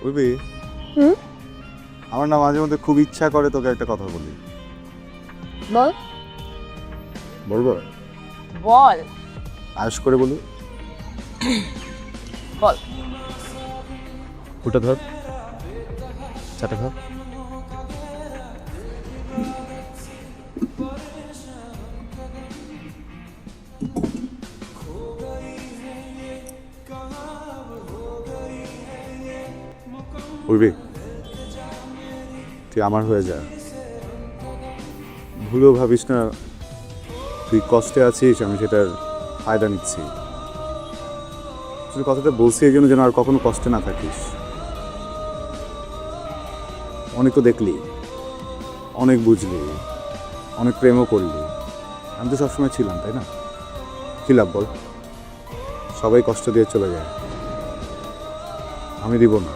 উর্বি, আমার না মাঝে মধ্যে খুব ইচ্ছা করে তোকে একটা কথা বলি। বল। বলবো? বল। আয়স করে বলি। বল। ওটা ধর, চাটা ধর। উর্বি, তুই আমার হয়ে যা। ভুলেও ভাবিস না তুই কষ্টে আছিস, আমি সেটার ফায়দা নিচ্ছি। তুই কথাটা বলছি এই জন্য যেন আর কখনো কষ্টে না থাকিস। অনেক তো দেখলি, অনেক বুঝলি, অনেক প্রেমও করলি। আমি তো সবসময় ছিলাম, তাই না? কি লাভ বল? সবাই কষ্ট দিয়ে চলে যায়, আমি দিব না।